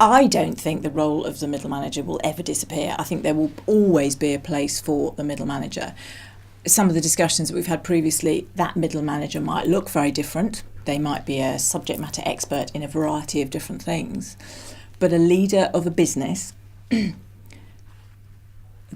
I don't think the role of the middle manager will ever disappear. I think there will always be a place for the middle manager. Some of the discussions that we've had previously, that middle manager might look very different. They might be a subject matter expert in a variety of different things. But a leader of a business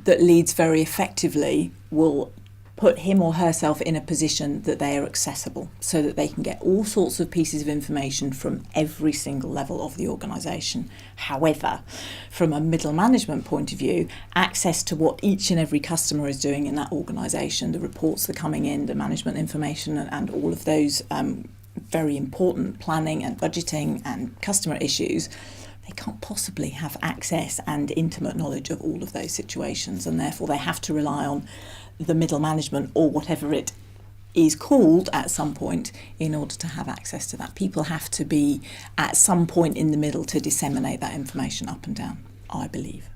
that leads very effectively will put him or herself in a position that they are accessible, so that they can get all sorts of pieces of information from every single level of the organisation. However, from a middle management point of view, access to what each and every customer is doing in that organisation, the reports that are coming in, the management information, and all of those very important planning and budgeting and customer issues, they can't possibly have access and intimate knowledge of all of those situations, and therefore they have to rely on the middle management, or whatever it is called at some point, in order to have access to that. People have to be at some point in the middle to disseminate that information up and down, I believe.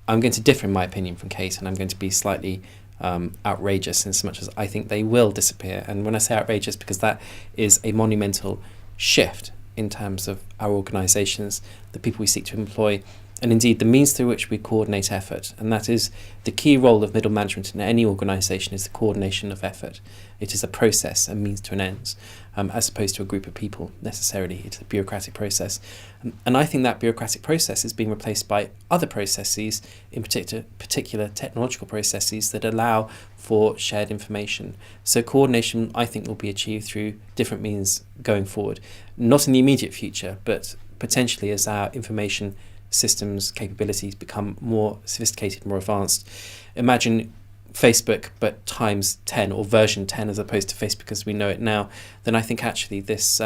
I'm going to differ in my opinion from Kate, and I'm going to be slightly outrageous in so much as I think they will disappear. And when I say outrageous, because that is a monumental shift in terms of our organisations, the people we seek to employ, and indeed the means through which we coordinate effort. And that is the key role of middle management in any organisation, is the coordination of effort. It is a process, a means to an end, as opposed to a group of people necessarily. It's a bureaucratic process. And I think that bureaucratic process is being replaced by other processes, in particular technological processes that allow for shared information. So coordination, I think, will be achieved through different means going forward, not in the immediate future, but potentially as our information systems capabilities become more sophisticated, more advanced. Imagine Facebook but times 10, or version 10 as opposed to Facebook as we know it now. Then I think actually this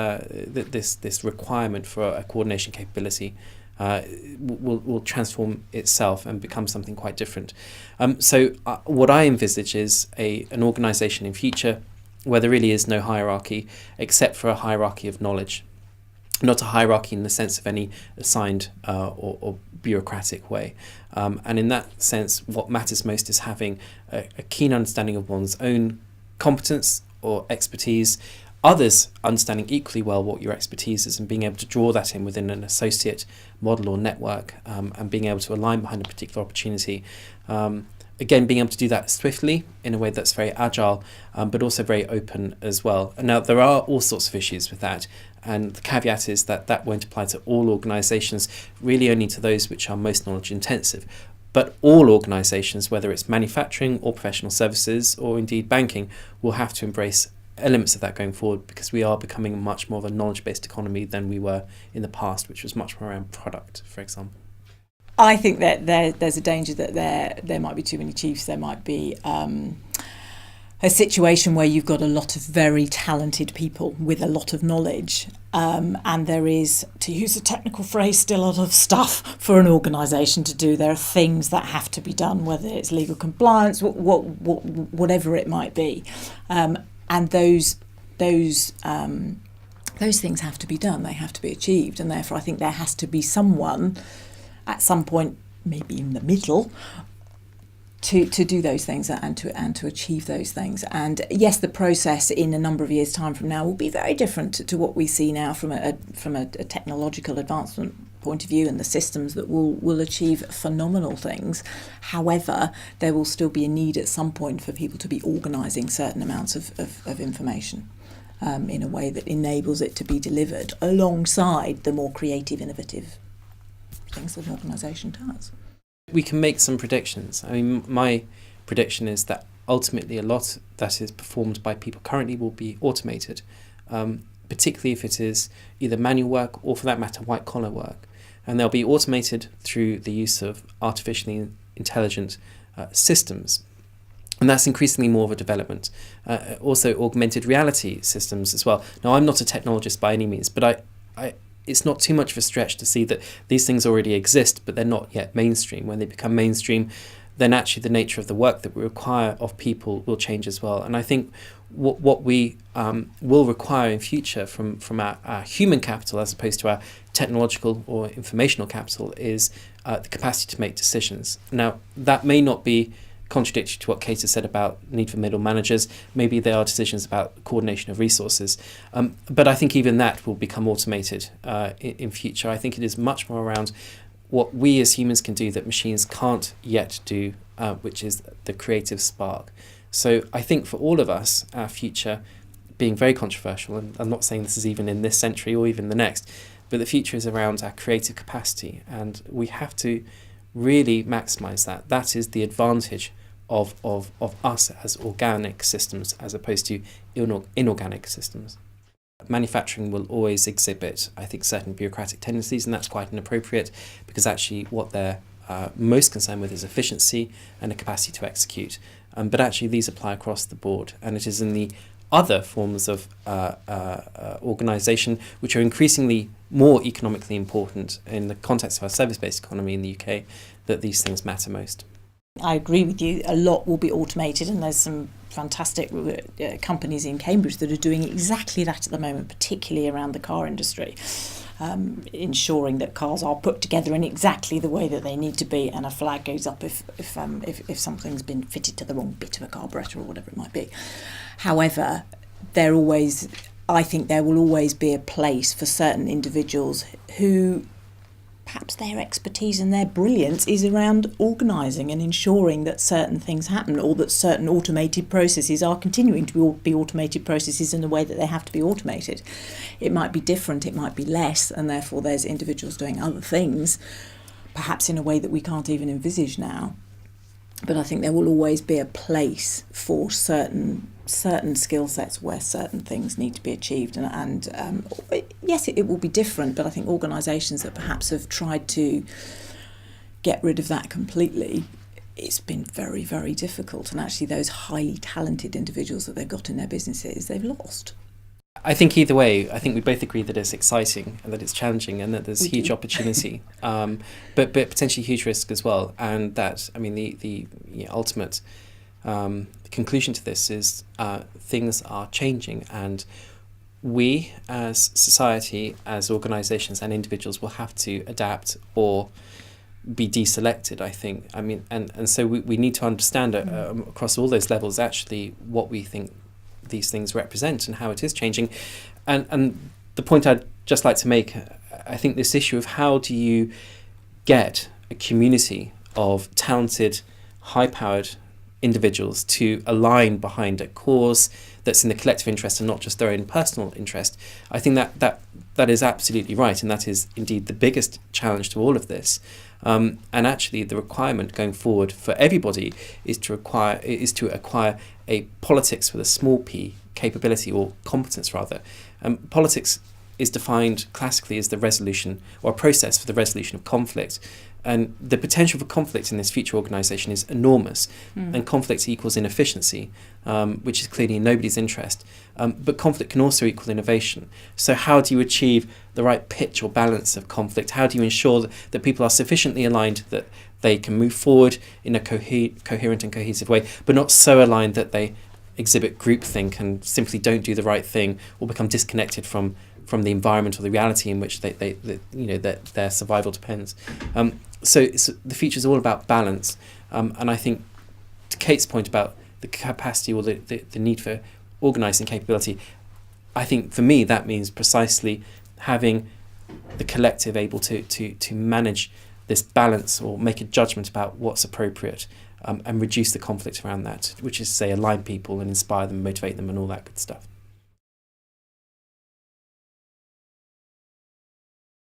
requirement for a coordination capability will transform itself and become something quite different. So what I envisage is an organisation in future where there really is no hierarchy, except for a hierarchy of knowledge. Not a hierarchy in the sense of any assigned or bureaucratic way. And in that sense, what matters most is having a keen understanding of one's own competence or expertise, others understanding equally well what your expertise is, and being able to draw that in within an associate model or network, and being able to align behind a particular opportunity. Again, being able to do that swiftly in a way that's very agile, but also very open as well. And now there are all sorts of issues with that, and the caveat is that won't apply to all organisations, really only to those which are most knowledge intensive. But all organisations, whether it's manufacturing or professional services or indeed banking, will have to embrace elements of that going forward, because we are becoming much more of a knowledge-based economy than we were in the past, which was much more around product, for example. I think that there's a danger that there might be too many chiefs. There might be a situation where you've got a lot of very talented people with a lot of knowledge, and there is, to use a technical phrase, still a lot of stuff for an organisation to do. There are things that have to be done, whether it's legal compliance, whatever it might be, and those things have to be done. They have to be achieved, and therefore I think there has to be someone at some point, maybe in the middle, to do those things and to achieve those things. And yes, the process in a number of years' time from now will be very different to what we see now from a technological advancement point of view, and the systems that will achieve phenomenal things. However, there will still be a need at some point for people to be organising certain amounts of information in a way that enables it to be delivered alongside the more creative, innovative things that an organisation does. We can make some predictions. I mean, my prediction is that ultimately a lot that is performed by people currently will be automated, particularly if it is either manual work or, for that matter, white-collar work. And they'll be automated through the use of artificially intelligent systems. And that's increasingly more of a development. Also augmented reality systems as well. Now, I'm not a technologist by any means, but it's not too much of a stretch to see that these things already exist, but they're not yet mainstream. When they become mainstream, then actually the nature of the work that we require of people will change as well. And I think what we will require in future from our human capital, as opposed to our technological or informational capital, is the capacity to make decisions. Now, that may not be contradictory to what Kate has said about need for middle managers. Maybe there are decisions about coordination of resources. But I think even that will become automated in future. I think it is much more around what we as humans can do that machines can't yet do, which is the creative spark. So I think for all of us, our future, being very controversial, and I'm not saying this is even in this century or even the next, but the future is around our creative capacity, and we have to really maximise that. That is the advantage of us as organic systems as opposed to inorganic systems. Manufacturing will always exhibit, I think, certain bureaucratic tendencies, and that's quite inappropriate because actually what they're most concerned with is efficiency and a capacity to execute. But actually these apply across the board, and it is in the other forms of organisation which are increasingly more economically important in the context of our service-based economy in the UK that these things matter most. I agree with you. A lot will be automated, and there's some fantastic companies in Cambridge that are doing exactly that at the moment, particularly around the car industry, ensuring that cars are put together in exactly the way that they need to be, and a flag goes up if something's been fitted to the wrong bit of a carburettor or whatever it might be. However, I think there will always be a place for certain individuals who perhaps their expertise and their brilliance is around organising and ensuring that certain things happen, or that certain automated processes are continuing to be automated processes in the way that they have to be automated. It might be different, it might be less, and therefore there's individuals doing other things, perhaps in a way that we can't even envisage now. But I think there will always be a place for certain skill sets where certain things need to be achieved, and yes, it will be different, but I think organisations that perhaps have tried to get rid of that completely, it's been very, very difficult, and actually those highly talented individuals that they've got in their businesses, they've lost. I think either way, I think we both agree that it's exciting and that it's challenging and that there's huge opportunity, but potentially huge risk as well. And that, I mean, the ultimate conclusion to this is things are changing, and we as society, as organisations and individuals will have to adapt or be deselected, I think. I mean, and so we need to understand across all those levels actually what we think these things represent and how it is changing. And the point I'd just like to make, I think this issue of how do you get a community of talented, high-powered individuals to align behind a cause that's in the collective interest and not just their own personal interest, I think that is absolutely right, and that is indeed the biggest challenge to all of this. And actually the requirement going forward for everybody is to acquire a politics with a small p capability, or competence rather. Politics is defined classically as the resolution, or a process for the resolution of conflict. And the potential for conflict in this future organisation is enormous. And conflict equals inefficiency, which is clearly in nobody's interest. But conflict can also equal innovation. So how do you achieve the right pitch or balance of conflict? How do you ensure that people are sufficiently aligned that they can move forward in a coherent and cohesive way, but not so aligned that they exhibit groupthink and simply don't do the right thing or become disconnected from the environment or the reality in which their survival depends. So the future is all about balance, and I think to Kate's point about the capacity or the need for organising capability, I think for me that means precisely having the collective able to manage this balance or make a judgment about what's appropriate, and reduce the conflict around that, which is, say, align people and inspire them, motivate them and all that good stuff.